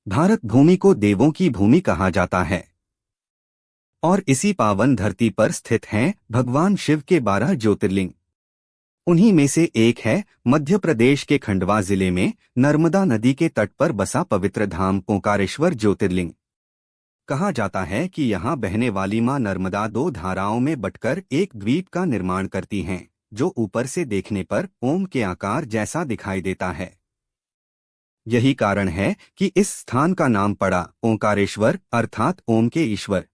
भारत भूमि को देवों की भूमि कहा जाता है और इसी पावन धरती पर स्थित हैं भगवान शिव के 12 ज्योतिर्लिंग। उन्हीं में से एक है मध्य प्रदेश के खंडवा जिले में नर्मदा नदी के तट पर बसा पवित्र धाम ओंकारेश्वर ज्योतिर्लिंग। कहा जाता है कि यहाँ बहने वाली मां नर्मदा 2 धाराओं में बटकर एक द्वीप का निर्माण करती हैं, जो ऊपर से देखने पर ओम के आकार जैसा दिखाई देता है। यही कारण है कि इस स्थान का नाम पड़ा ओंकारेश्वर अर्थात ओम के ईश्वर।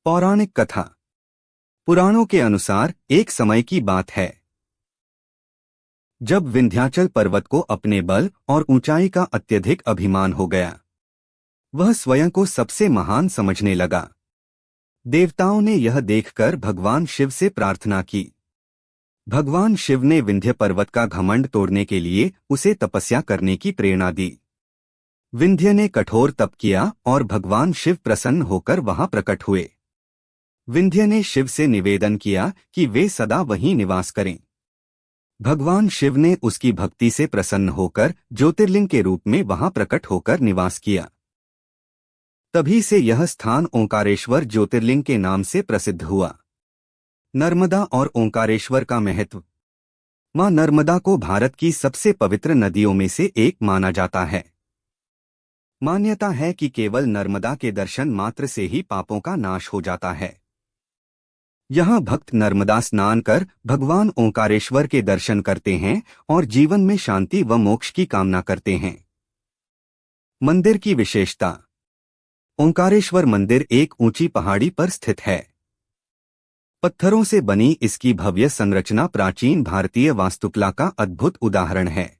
पौराणिक कथा। पुराणों के अनुसार एक समय की बात है जब विंध्याचल पर्वत को अपने बल और ऊंचाई का अत्यधिक अभिमान हो गया। वह स्वयं को सबसे महान समझने लगा। देवताओं ने यह देखकर भगवान शिव से प्रार्थना की। भगवान शिव ने विंध्य पर्वत का घमंड तोड़ने के लिए उसे तपस्या करने की प्रेरणा दी। विंध्य ने कठोर तप किया और भगवान शिव प्रसन्न होकर वहां प्रकट हुए। विंध्य ने शिव से निवेदन किया कि वे सदा वहीं निवास करें। भगवान शिव ने उसकी भक्ति से प्रसन्न होकर ज्योतिर्लिंग के रूप में वहां प्रकट होकर निवास किया। तभी से यह स्थान ओंकारेश्वर ज्योतिर्लिंग के नाम से प्रसिद्ध हुआ। नर्मदा और ओंकारेश्वर का महत्व। मां नर्मदा को भारत की सबसे पवित्र नदियों में से एक माना जाता है। मान्यता है कि केवल नर्मदा के दर्शन मात्र से ही पापों का नाश हो जाता है। यहाँ भक्त नर्मदा स्नान कर भगवान ओंकारेश्वर के दर्शन करते हैं और जीवन में शांति व मोक्ष की कामना करते हैं। मंदिर की विशेषता। ओंकारेश्वर मंदिर एक ऊंची पहाड़ी पर स्थित है। पत्थरों से बनी इसकी भव्य संरचना प्राचीन भारतीय वास्तुकला का अद्भुत उदाहरण है।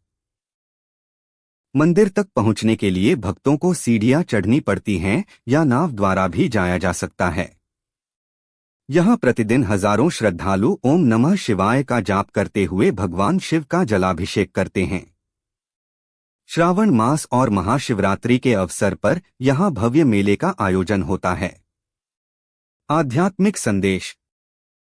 मंदिर तक पहुंचने के लिए भक्तों को सीढ़ियां चढ़नी पड़ती हैं या नाव द्वारा भी जाया जा सकता है। यहाँ प्रतिदिन हजारों श्रद्धालु ओम नमः शिवाय का जाप करते हुए भगवान शिव का जलाभिषेक करते हैं। श्रावण मास और महाशिवरात्रि के अवसर पर यहाँ भव्य मेले का आयोजन होता है। आध्यात्मिक संदेश।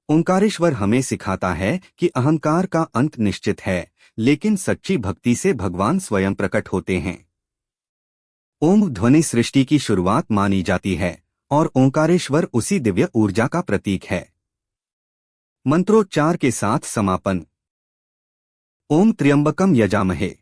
ओंकारेश्वर हमें सिखाता है कि अहंकार का अंत निश्चित है, लेकिन सच्ची भक्ति से भगवान स्वयं प्रकट होते हैं। ओम ध्वनि सृष्टि की शुरुआत मानी जाती है और ओंकारेश्वर उसी दिव्य ऊर्जा का प्रतीक है। मंत्रोच्चार के साथ समापन। ओम त्र्यंबकम यजामहे